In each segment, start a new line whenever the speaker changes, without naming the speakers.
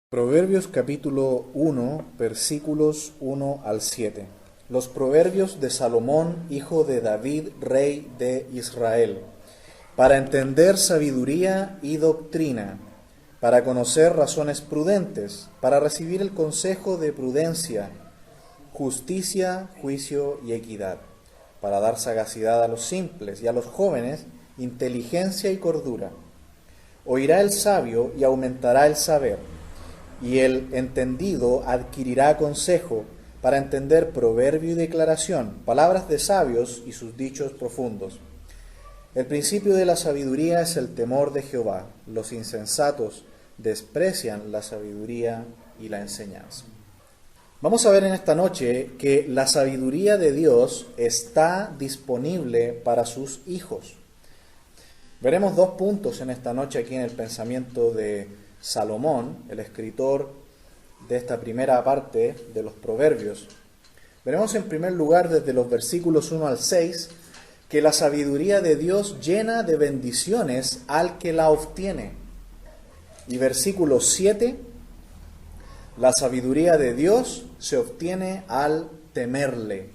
Proverbios capítulo 1, versículos 1 al 7. Los proverbios de Salomón, hijo de David, rey de Israel, para entender sabiduría y doctrina, para conocer razones prudentes, para recibir el consejo de prudencia, justicia, juicio y equidad, para dar sagacidad a los simples y a los jóvenes, inteligencia y cordura. Oirá el sabio y aumentará el saber, y el entendido adquirirá consejo para entender proverbio y declaración, palabras de sabios y sus dichos profundos. El principio de la sabiduría es el temor de Jehová. Los insensatos desprecian la sabiduría y la enseñanza. Vamos a ver en esta noche que la sabiduría de Dios está disponible para sus hijos. Veremos dos puntos en esta noche aquí en el pensamiento de Salomón, el escritor de esta primera parte de los Proverbios. Veremos en primer lugar desde los versículos 1 al 6 que la sabiduría de Dios llena de bendiciones al que la obtiene. Y versículo 7, la sabiduría de Dios se obtiene al temerle.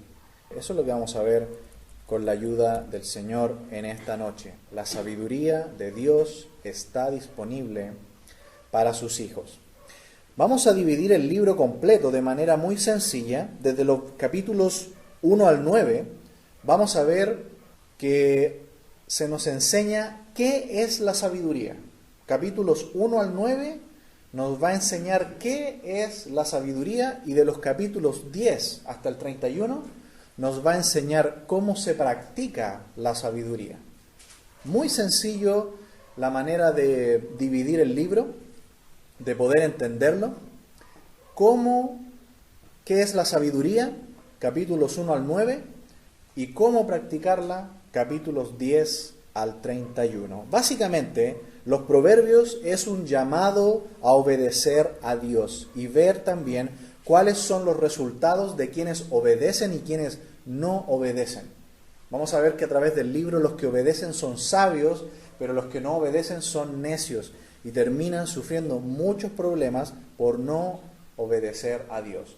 Eso es lo que vamos a ver con la ayuda del Señor en esta noche. La sabiduría de Dios está disponible para sus hijos. Vamos a dividir el libro completo de manera muy sencilla. Desde los capítulos 1 al 9 vamos a ver que se nos enseña qué es la sabiduría. Capítulos 1 al 9 nos va a enseñar qué es la sabiduría, y de los capítulos 10 hasta el 31 nos va a enseñar cómo se practica la sabiduría. Muy sencillo la manera de dividir el libro, de poder entenderlo. ¿Qué es la sabiduría? Capítulos 1 al 9, y cómo practicarla, capítulos 10 al 31. Básicamente, los proverbios es un llamado a obedecer a Dios y ver también cuáles son los resultados de quienes obedecen y quienes no obedecen. Vamos a ver que a través del libro los que obedecen son sabios, pero los que no obedecen son necios y terminan sufriendo muchos problemas por no obedecer a Dios.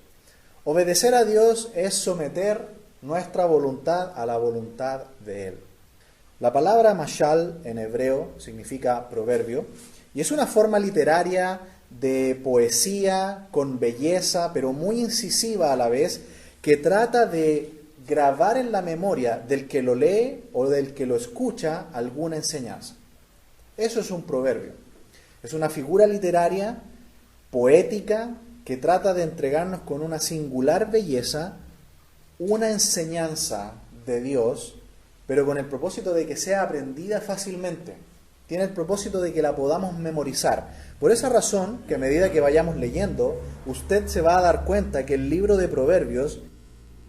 Obedecer a Dios es someter nuestra voluntad a la voluntad de Él. La palabra mashal en hebreo significa proverbio y es una forma literaria de poesía con belleza, pero muy incisiva a la vez, que trata de grabar en la memoria del que lo lee o del que lo escucha alguna enseñanza. Eso es un proverbio. Es una figura literaria, poética, que trata de entregarnos con una singular belleza una enseñanza de Dios, pero con el propósito de que sea aprendida fácilmente. Tiene el propósito de que la podamos memorizar. Por esa razón, que a medida que vayamos leyendo, usted se va a dar cuenta que el libro de Proverbios,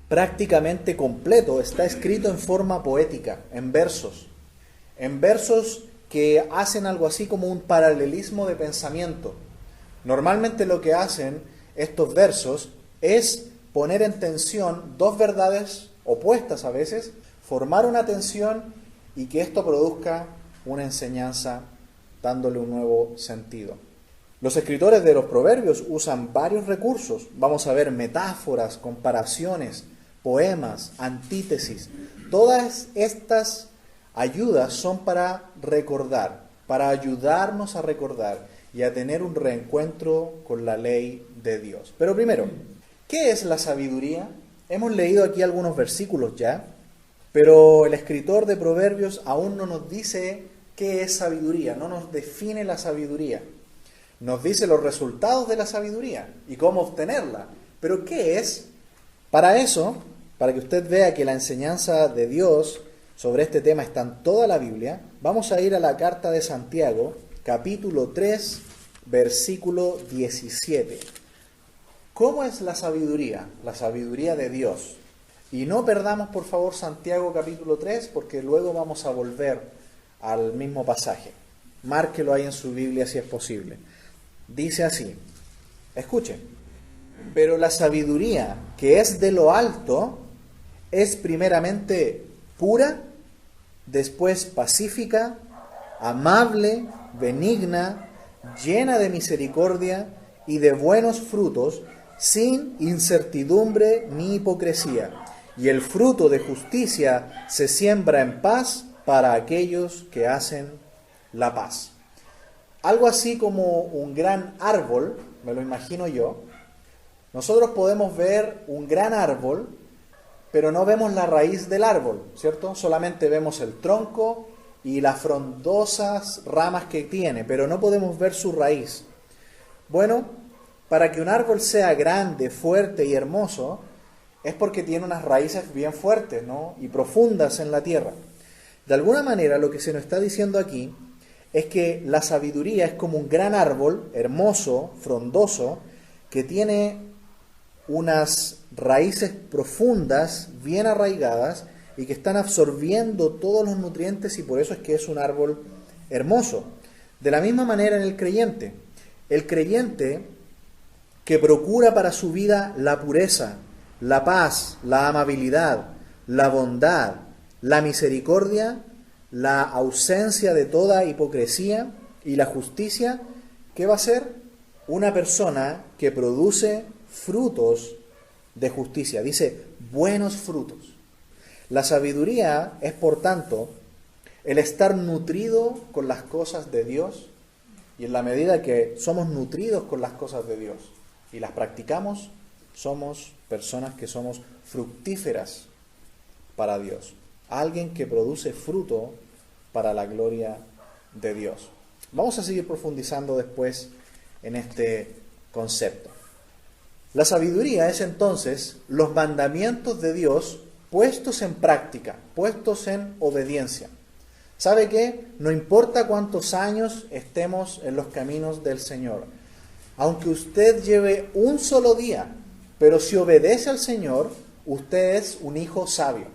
prácticamente completo, está escrito en forma poética, en versos que hacen algo así como un paralelismo de pensamiento. Normalmente lo que hacen estos versos es poner en tensión dos verdades opuestas a veces, formar una tensión y que esto produzca una enseñanza dándole un nuevo sentido. Los escritores de los proverbios usan varios recursos. Vamos a ver metáforas, comparaciones, poemas, antítesis. Todas estas ayudas son para recordar, para ayudarnos a recordar y a tener un reencuentro con la ley de Dios. Pero primero, ¿qué es la sabiduría? Hemos leído aquí algunos versículos ya, pero el escritor de Proverbios aún no nos dice qué es sabiduría, no nos define la sabiduría. Nos dice los resultados de la sabiduría y cómo obtenerla. Pero ¿qué es? Para eso, para que usted vea que la enseñanza de Dios sobre este tema está en toda la Biblia, vamos a ir a la carta de Santiago, capítulo 3, versículo 17. ¿Cómo es la sabiduría? La sabiduría de Dios. Y no perdamos, por favor, Santiago capítulo 3, porque luego vamos a volver al mismo pasaje. Márquelo ahí en su Biblia si es posible. Dice así, escuchen: pero la sabiduría que es de lo alto es primeramente pura, después pacífica, amable, benigna, llena de misericordia y de buenos frutos, sin incertidumbre ni hipocresía. Y el fruto de justicia se siembra en paz para aquellos que hacen la paz. Algo así como un gran árbol, me lo imagino yo. Nosotros podemos ver un gran árbol, pero no vemos la raíz del árbol, ¿cierto? Solamente vemos el tronco y las frondosas ramas que tiene, pero no podemos ver su raíz. Bueno, para que un árbol sea grande, fuerte y hermoso, es porque tiene unas raíces bien fuertes, ¿no? Y profundas en la tierra. De alguna manera, lo que se nos está diciendo aquí es que la sabiduría es como un gran árbol, hermoso, frondoso, que tiene unas raíces profundas, bien arraigadas, y que están absorbiendo todos los nutrientes, y por eso es que es un árbol hermoso. De la misma manera en el creyente que procura para su vida la pureza, la paz, la amabilidad, la bondad, la misericordia, la ausencia de toda hipocresía y la justicia, ¿qué va a ser? Una persona que produce frutos de justicia. Dice, buenos frutos. La sabiduría es, por tanto, el estar nutrido con las cosas de Dios, y en la medida que somos nutridos con las cosas de Dios y las practicamos, somos personas que somos fructíferas para Dios. Alguien que produce fruto para la gloria de Dios. Vamos a seguir profundizando después en este concepto. La sabiduría es entonces los mandamientos de Dios puestos en práctica, puestos en obediencia. ¿Sabe qué? No importa cuántos años estemos en los caminos del Señor, aunque usted lleve un solo día, pero si obedece al Señor, usted es un hijo sabio.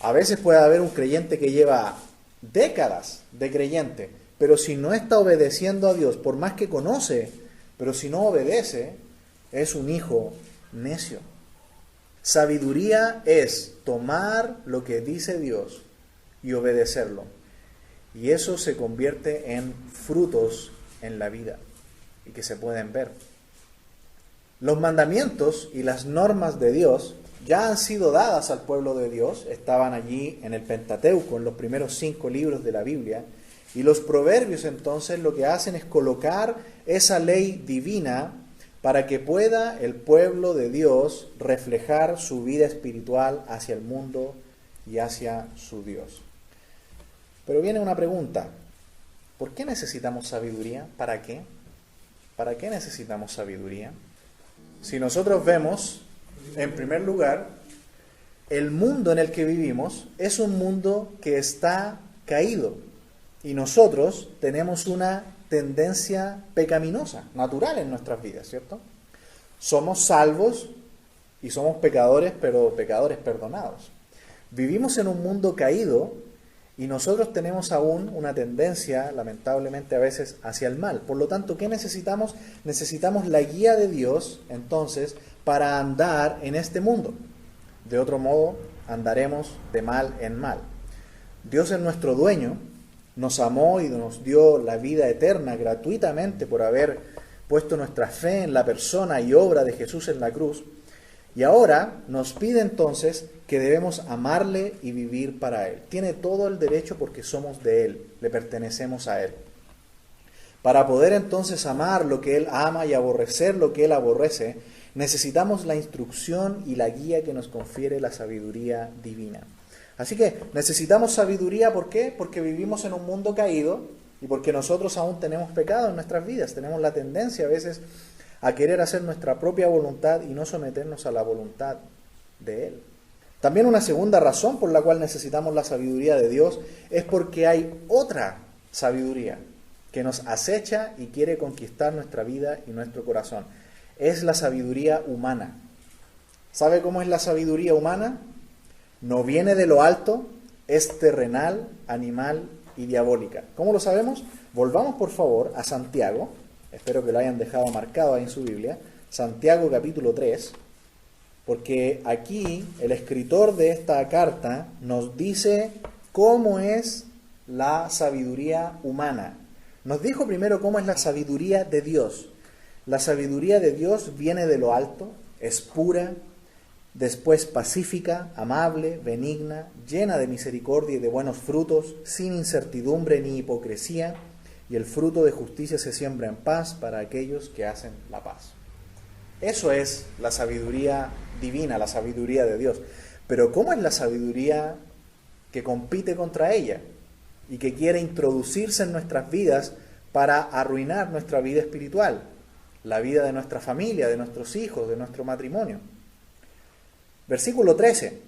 A veces puede haber un creyente que lleva décadas de creyente, pero si no está obedeciendo a Dios, por más que conoce, pero si no obedece, es un hijo necio. Sabiduría es tomar lo que dice Dios y obedecerlo. Y eso se convierte en frutos en la vida y que se pueden ver. Los mandamientos y las normas de Dios ya han sido dadas al pueblo de Dios, estaban allí en el Pentateuco, en los primeros 5 libros de la Biblia, y los proverbios entonces lo que hacen es colocar esa ley divina para que pueda el pueblo de Dios reflejar su vida espiritual hacia el mundo y hacia su Dios. Pero viene una pregunta, ¿por qué necesitamos sabiduría? ¿Para qué? ¿Para qué necesitamos sabiduría? Si nosotros vemos, en primer lugar, el mundo en el que vivimos es un mundo que está caído y nosotros tenemos una tendencia pecaminosa, natural en nuestras vidas, ¿cierto? Somos salvos y somos pecadores, pero pecadores perdonados. Vivimos en un mundo caído y nosotros tenemos aún una tendencia, lamentablemente a veces, hacia el mal. Por lo tanto, ¿qué necesitamos? Necesitamos la guía de Dios, entonces, para andar en este mundo. De otro modo, andaremos de mal en mal. Dios es nuestro dueño, nos amó y nos dio la vida eterna gratuitamente por haber puesto nuestra fe en la persona y obra de Jesús en la cruz. Y ahora nos pide entonces que debemos amarle y vivir para Él. Tiene todo el derecho porque somos de Él, le pertenecemos a Él. Para poder entonces amar lo que Él ama y aborrecer lo que Él aborrece, necesitamos la instrucción y la guía que nos confiere la sabiduría divina. Así que necesitamos sabiduría, ¿por qué? Porque vivimos en un mundo caído y porque nosotros aún tenemos pecado en nuestras vidas. Tenemos la tendencia a veces a querer hacer nuestra propia voluntad y no someternos a la voluntad de Él. También una segunda razón por la cual necesitamos la sabiduría de Dios es porque hay otra sabiduría que nos acecha y quiere conquistar nuestra vida y nuestro corazón. Es la sabiduría humana. ¿Sabe cómo es la sabiduría humana? No viene de lo alto, es terrenal, animal y diabólica. ¿Cómo lo sabemos? Volvamos por favor a Santiago. Espero que lo hayan dejado marcado ahí en su Biblia. Santiago capítulo 3. Porque aquí el escritor de esta carta nos dice cómo es la sabiduría humana. Nos dijo primero cómo es la sabiduría de Dios. La sabiduría de Dios viene de lo alto, es pura, después pacífica, amable, benigna, llena de misericordia y de buenos frutos, sin incertidumbre ni hipocresía, y el fruto de justicia se siembra en paz para aquellos que hacen la paz. Eso es la sabiduría divina, la sabiduría de Dios. Pero ¿cómo es la sabiduría que compite contra ella y que quiere introducirse en nuestras vidas para arruinar nuestra vida espiritual, la vida de nuestra familia, de nuestros hijos, de nuestro matrimonio? Versículo 13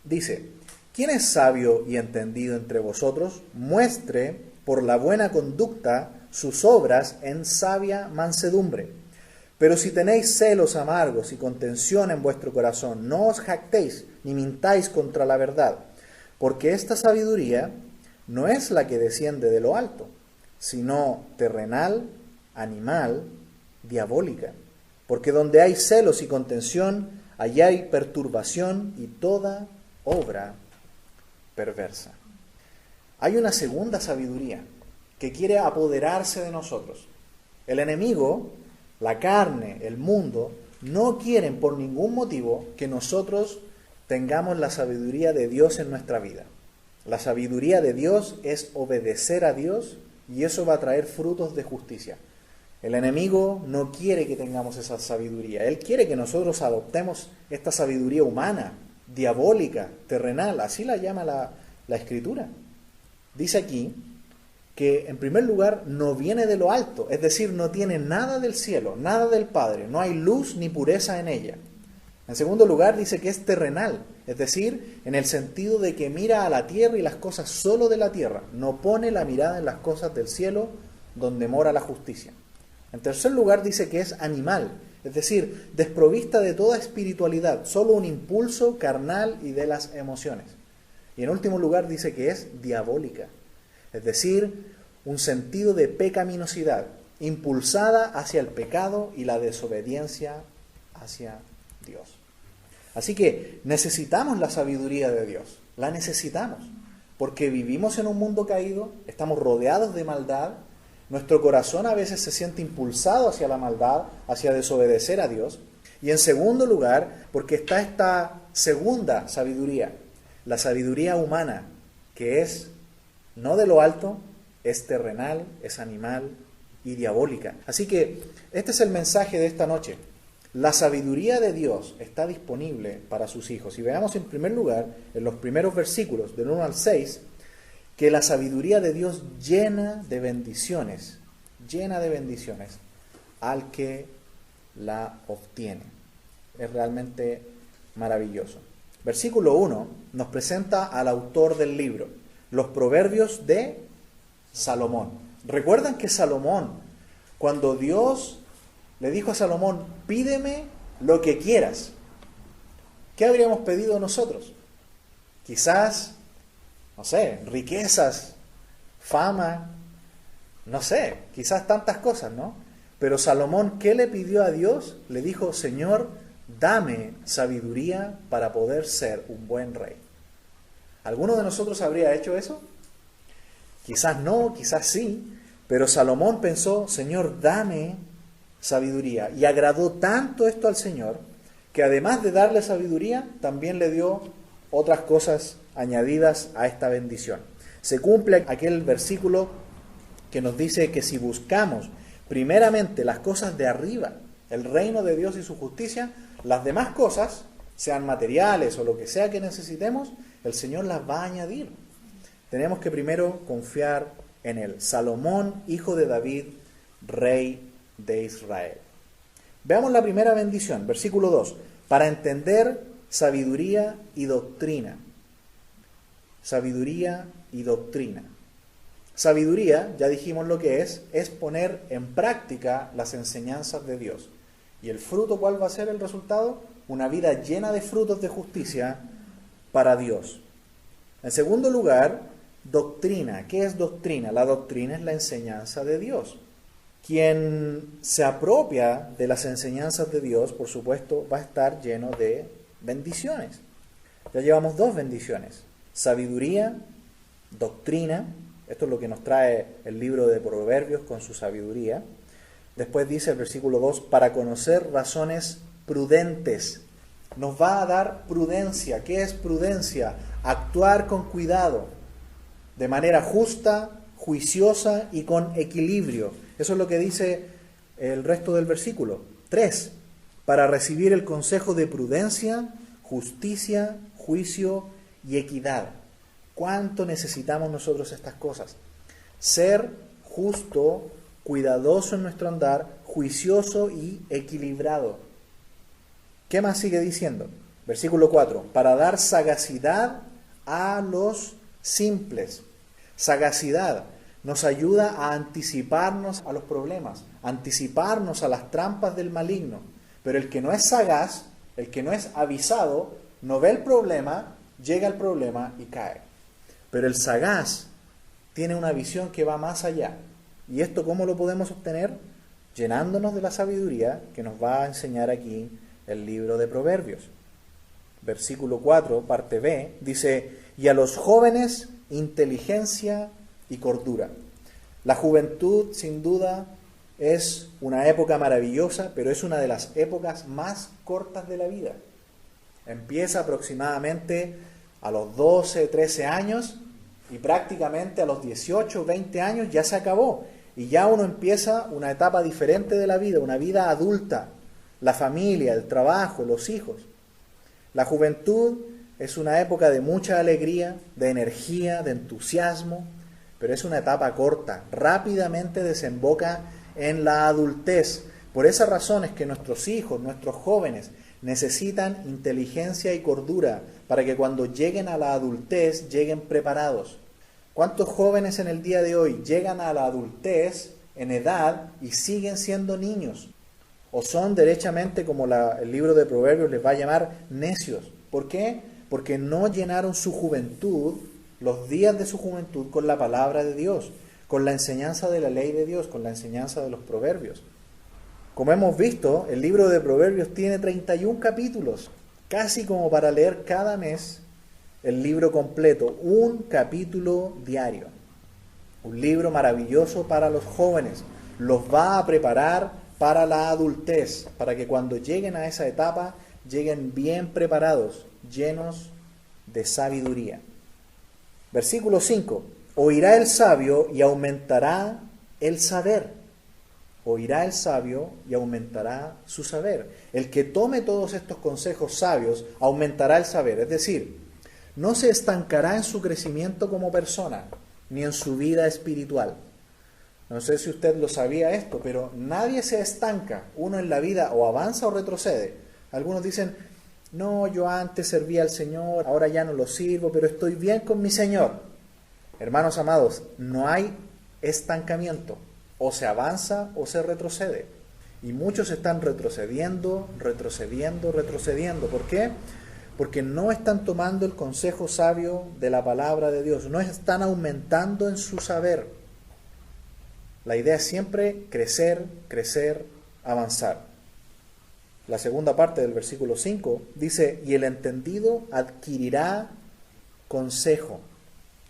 dice: ¿quién es sabio y entendido entre vosotros? Muestre por la buena conducta sus obras en sabia mansedumbre. Pero si tenéis celos amargos y contención en vuestro corazón, no os jactéis ni mintáis contra la verdad, porque esta sabiduría no es la que desciende de lo alto, sino terrenal, animal, diabólica. Porque donde hay celos y contención, allí hay perturbación y toda obra perversa. Hay una segunda sabiduría que quiere apoderarse de nosotros. El enemigo, la carne, el mundo, no quieren por ningún motivo que nosotros tengamos la sabiduría de Dios en nuestra vida. La sabiduría de Dios es obedecer a Dios y eso va a traer frutos de justicia. El enemigo no quiere que tengamos esa sabiduría. Él quiere que nosotros adoptemos esta sabiduría humana, diabólica, terrenal. Así la llama la Escritura. Dice aquí que en primer lugar no viene de lo alto, es decir, no tiene nada del cielo, nada del Padre, no hay luz ni pureza en ella. En segundo lugar dice que es terrenal, es decir, en el sentido de que mira a la tierra y las cosas solo de la tierra, no pone la mirada en las cosas del cielo donde mora la justicia. En tercer lugar dice que es animal, es decir, desprovista de toda espiritualidad, solo un impulso carnal y de las emociones. Y en último lugar dice que es diabólica, es decir, un sentido de pecaminosidad, impulsada hacia el pecado y la desobediencia hacia Dios. Así que necesitamos la sabiduría de Dios, la necesitamos, porque vivimos en un mundo caído, estamos rodeados de maldad, nuestro corazón a veces se siente impulsado hacia la maldad, hacia desobedecer a Dios. Y en segundo lugar, porque está esta segunda sabiduría, la sabiduría humana, que es no de lo alto, es terrenal, es animal y diabólica. Así que este es el mensaje de esta noche. La sabiduría de Dios está disponible para sus hijos. Y veamos en primer lugar, en los primeros versículos, del 1 al 6, que la sabiduría de Dios llena de bendiciones al que la obtiene. Es realmente maravilloso. Versículo 1 nos presenta al autor del libro, los proverbios de Salomón. ¿Recuerdan que Salomón, cuando Dios le dijo a Salomón, pídeme lo que quieras? ¿Qué habríamos pedido nosotros? Quizás, no sé, riquezas, fama, no sé, quizás tantas cosas, ¿no? Pero Salomón, ¿qué le pidió a Dios? Le dijo, Señor, dame sabiduría para poder ser un buen rey. ¿Alguno de nosotros habría hecho eso? Quizás no, quizás sí, pero Salomón pensó, Señor, dame sabiduría. Y agradó tanto esto al Señor, que además de darle sabiduría, también le dio otras cosas añadidas a esta bendición. Se cumple aquel versículo que nos dice que si buscamos primeramente las cosas de arriba, el reino de Dios y su justicia, las demás cosas, sean materiales o lo que sea que necesitemos, el Señor las va a añadir. Tenemos que primero confiar en Él. Salomón, hijo de David, rey de Israel. Veamos la primera bendición, versículo 2. Para entender sabiduría y doctrina. Sabiduría y doctrina. Sabiduría, ya dijimos lo que es poner en práctica las enseñanzas de Dios. ¿Y el fruto cuál va a ser el resultado? Una vida llena de frutos de justicia para Dios. En segundo lugar, doctrina. ¿Qué es doctrina? La doctrina es la enseñanza de Dios. Quien se apropia de las enseñanzas de Dios, por supuesto, va a estar lleno de bendiciones. Ya llevamos 2 bendiciones. Sabiduría, doctrina. Esto es lo que nos trae el libro de Proverbios con su sabiduría. Después dice el versículo 2, para conocer razones prudentes. Nos va a dar prudencia. ¿Qué es prudencia? Actuar con cuidado, de manera justa, juiciosa y con equilibrio. Eso es lo que dice el resto del versículo. 3. Para recibir el consejo de prudencia, justicia, juicio y equidad. ¿Cuánto necesitamos nosotros estas cosas? Ser justo, cuidadoso en nuestro andar, juicioso y equilibrado. ¿Qué más sigue diciendo? Versículo 4. Para dar sagacidad a los simples. Sagacidad nos ayuda a anticiparnos a los problemas, anticiparnos a las trampas del maligno. Pero el que no es sagaz, el que no es avisado, no ve el problema, llega al problema y cae. Pero el sagaz tiene una visión que va más allá. ¿Y esto cómo lo podemos obtener? Llenándonos de la sabiduría que nos va a enseñar aquí el libro de Proverbios. Versículo 4, parte B, dice, y a los jóvenes inteligencia y cordura. La juventud, sin duda, es una época maravillosa, pero es una de las épocas más cortas de la vida. Empieza aproximadamente a los 12, 13 años y prácticamente a los 18, 20 años ya se acabó. Y ya uno empieza una etapa diferente de la vida, una vida adulta, la familia, el trabajo, los hijos. La juventud es una época de mucha alegría, de energía, de entusiasmo, pero es una etapa corta, rápidamente desemboca en la adultez. Por esa razón es que nuestros hijos, nuestros jóvenes, necesitan inteligencia y cordura para que cuando lleguen a la adultez lleguen preparados. ¿Cuántos jóvenes en el día de hoy llegan a la adultez en edad y siguen siendo niños? O son derechamente, como el libro de Proverbios les va a llamar, necios. ¿Por qué? Porque no llenaron su juventud, los días de su juventud, con la palabra de Dios, con la enseñanza de la ley de Dios, con la enseñanza de los proverbios. Como hemos visto, el libro de Proverbios tiene 31 capítulos, casi como para leer cada mes el libro completo, un capítulo diario. Un libro maravilloso para los jóvenes, los va a preparar para la adultez, para que cuando lleguen a esa etapa, lleguen bien preparados, llenos de sabiduría. Versículo 5. Oirá el sabio y aumentará el saber. Oirá el sabio y aumentará su saber. El que tome todos estos consejos sabios aumentará el saber. Es decir, no se estancará en su crecimiento como persona, ni en su vida espiritual. No sé si usted lo sabía esto, pero nadie se estanca. Uno en la vida o avanza o retrocede. Algunos dicen, no, yo antes servía al Señor, ahora ya no lo sirvo, pero estoy bien con mi Señor. Hermanos amados, no hay estancamiento. O se avanza o se retrocede. Y muchos están retrocediendo. ¿Por qué? Porque no están tomando el consejo sabio de la palabra de Dios. No están aumentando en su saber. La idea es siempre crecer, avanzar. La segunda parte del versículo 5 dice, y el entendido adquirirá consejo.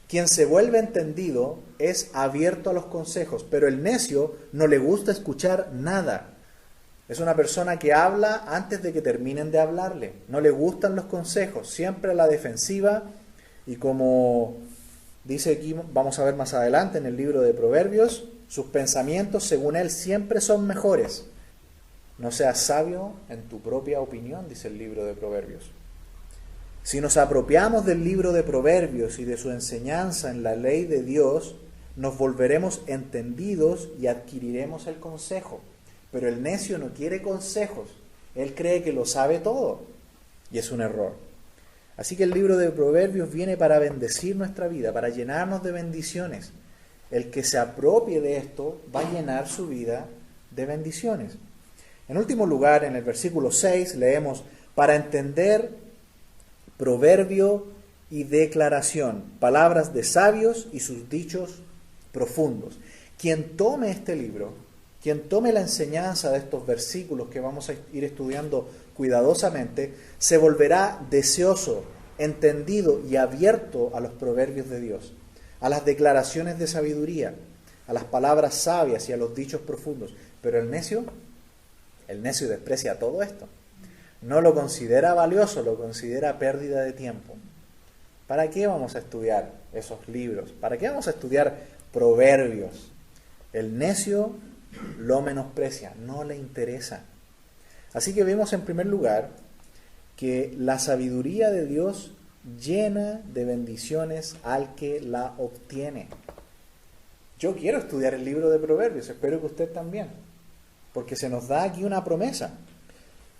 Quien se vuelve entendido es abierto a los consejos, pero el necio no le gusta escuchar nada. Es una persona que habla antes de que terminen de hablarle. No le gustan los consejos, siempre a la defensiva. Y como dice aquí, vamos a ver más adelante en el libro de Proverbios, sus pensamientos, según él, siempre son mejores. No seas sabio en tu propia opinión, dice el libro de Proverbios. Si nos apropiamos del libro de Proverbios y de su enseñanza en la ley de Dios, nos volveremos entendidos y adquiriremos el consejo. Pero el necio no quiere consejos. Él cree que lo sabe todo. Y es un error. Así que el libro de Proverbios viene para bendecir nuestra vida, para llenarnos de bendiciones. El que se apropie de esto va a llenar su vida de bendiciones. En último lugar, en el versículo 6 leemos, para entender proverbio y declaración, palabras de sabios y sus dichos profundos. Quien tome este libro, quien tome la enseñanza de estos versículos que vamos a ir estudiando cuidadosamente, se volverá deseoso, entendido y abierto a los proverbios de Dios, a las declaraciones de sabiduría, a las palabras sabias y a los dichos profundos. Pero el necio desprecia todo esto. No lo considera valioso, lo considera pérdida de tiempo. ¿Para qué vamos a estudiar esos libros? ¿Para qué vamos a estudiar proverbios? El necio lo menosprecia, no le interesa. Así que vemos en primer lugar que la sabiduría de Dios llena de bendiciones al que la obtiene. Yo quiero estudiar el libro de Proverbios, espero que usted también, porque se nos da aquí una promesa.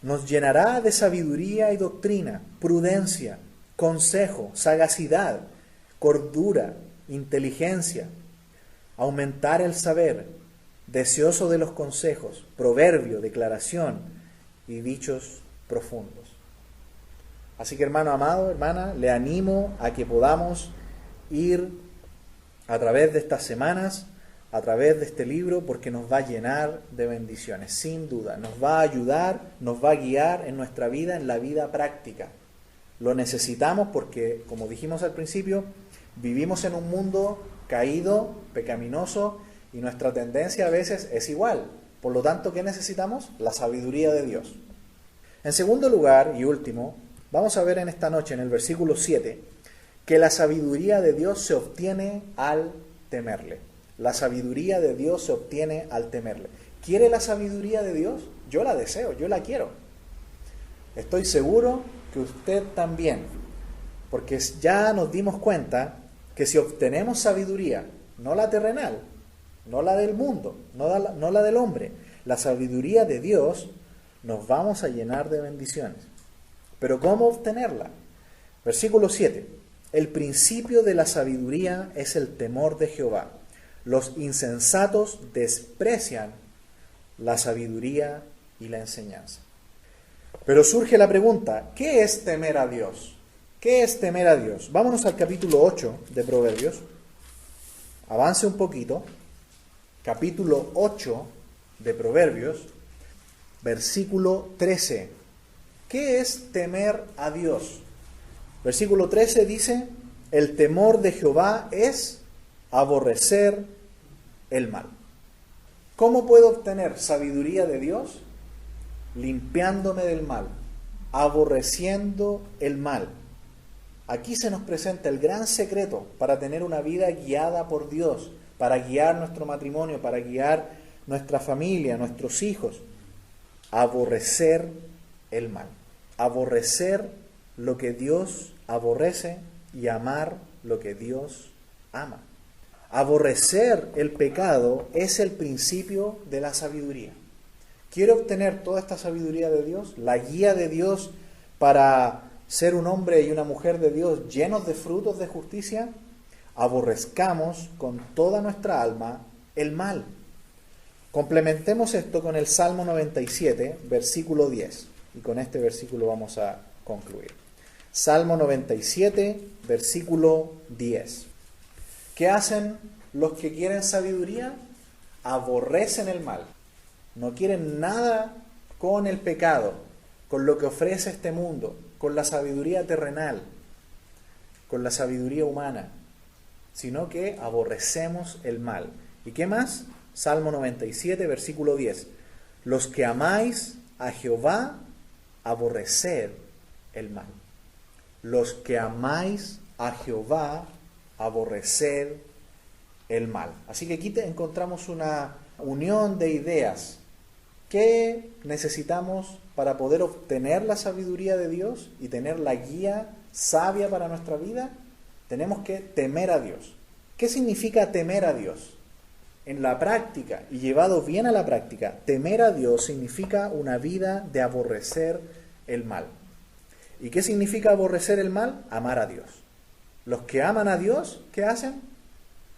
Nos llenará de sabiduría y doctrina, prudencia, consejo, sagacidad, cordura, inteligencia, aumentar el saber, deseoso de los consejos, proverbio, declaración y dichos profundos. Así que, hermano amado, hermana, le animo a que podamos ir a través de estas semanas, a través de este libro, porque nos va a llenar de bendiciones, sin duda. Nos va a ayudar, nos va a guiar en nuestra vida, en la vida práctica. Lo necesitamos porque, como dijimos al principio, vivimos en un mundo caído, pecaminoso, y nuestra tendencia a veces es igual. Por lo tanto, ¿qué necesitamos? La sabiduría de Dios. En segundo lugar, y último, vamos a ver en esta noche, en el versículo 7, que la sabiduría de Dios se obtiene al temerle. La sabiduría de Dios se obtiene al temerle. ¿Quiere la sabiduría de Dios? Yo la deseo, yo la quiero. Estoy seguro que usted también, porque ya nos dimos cuenta que si obtenemos sabiduría, no la terrenal, no la del mundo, no la del hombre, la sabiduría de Dios, nos vamos a llenar de bendiciones. Pero ¿cómo obtenerla? Versículo 7. El principio de la sabiduría es el temor de Jehová. Los insensatos desprecian la sabiduría y la enseñanza. Pero surge la pregunta, ¿qué es temer a Dios? ¿Qué es temer a Dios? Vámonos al capítulo 8 de Proverbios. Avance un poquito. Capítulo 8 de Proverbios, versículo 13. ¿Qué es temer a Dios? Versículo 13 dice, el temor de Jehová es aborrecer el mal. ¿Cómo puedo obtener sabiduría de Dios? Limpiándome del mal, aborreciendo el mal. Aquí se nos presenta el gran secreto para tener una vida guiada por Dios, para guiar nuestro matrimonio, para guiar nuestra familia, nuestros hijos. Aborrecer el mal. Aborrecer lo que Dios aborrece y amar lo que Dios ama. Aborrecer el pecado es el principio de la sabiduría. ¿Quiere obtener toda esta sabiduría de Dios? La guía de Dios para ser un hombre y una mujer de Dios llenos de frutos de justicia. Aborrezcamos con toda nuestra alma el mal. Complementemos esto con el Salmo 97, versículo 10. Y con este versículo vamos a concluir. Salmo 97, versículo 10. ¿Qué hacen los que quieren sabiduría? Aborrecen el mal. No quieren nada con el pecado, con lo que ofrece este mundo, con la sabiduría terrenal, con la sabiduría humana, sino que aborrecemos el mal. ¿Y qué más? Salmo 97, versículo 10. Los que amáis a Jehová, aborreced el mal. Los que amáis a Jehová, aborreced el mal. Así que aquí encontramos una unión de ideas. ¿Qué necesitamos para poder obtener la sabiduría de Dios y tener la guía sabia para nuestra vida? Tenemos que temer a Dios. ¿Qué significa temer a Dios? En la práctica, y llevado bien a la práctica, temer a Dios significa una vida de aborrecer el mal. ¿Y qué significa aborrecer el mal? Amar a Dios. Los que aman a Dios, ¿qué hacen?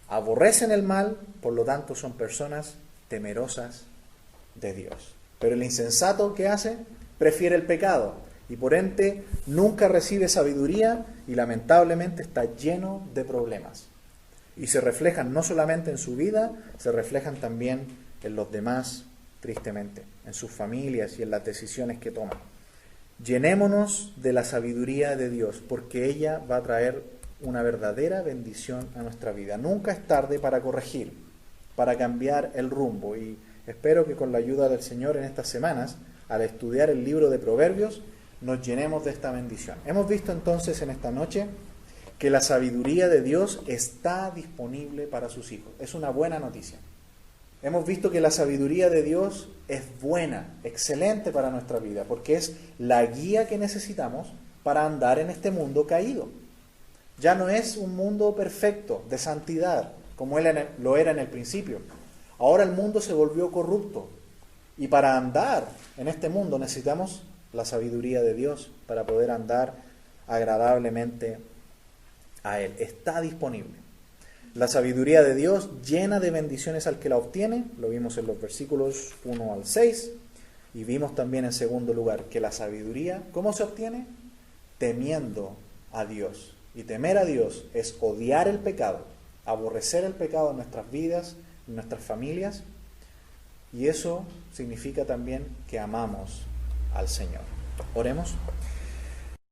Aborrecen el mal, por lo tanto son personas temerosas de Dios. Pero el insensato, ¿qué hace? Prefiere el pecado y por ende nunca recibe sabiduría y lamentablemente está lleno de problemas. Y se reflejan no solamente en su vida, se reflejan también en los demás, tristemente, en sus familias y en las decisiones que toman. Llenémonos de la sabiduría de Dios, porque ella va a traer una verdadera bendición a nuestra vida. Nunca es tarde para corregir, para cambiar el rumbo. Y Espero que con la ayuda del Señor en estas semanas, al estudiar el libro de Proverbios, nos llenemos de esta bendición. Hemos visto entonces en esta noche que la sabiduría de Dios está disponible para sus hijos. Es una buena noticia. Hemos visto que la sabiduría de Dios es buena, excelente para nuestra vida, porque es la guía que necesitamos para andar en este mundo caído. Ya no es un mundo perfecto, de santidad, como lo era en el principio. Ahora el mundo se volvió corrupto. Y para andar en este mundo necesitamos la sabiduría de Dios para poder andar agradablemente a Él. Está disponible. La sabiduría de Dios llena de bendiciones al que la obtiene. Lo vimos en los versículos 1 al 6. Y vimos también en segundo lugar que la sabiduría, ¿cómo se obtiene? Temiendo a Dios. Y temer a Dios es odiar el pecado, aborrecer el pecado en nuestras vidas, en nuestras familias. Y eso significa también que amamos al Señor. Oremos.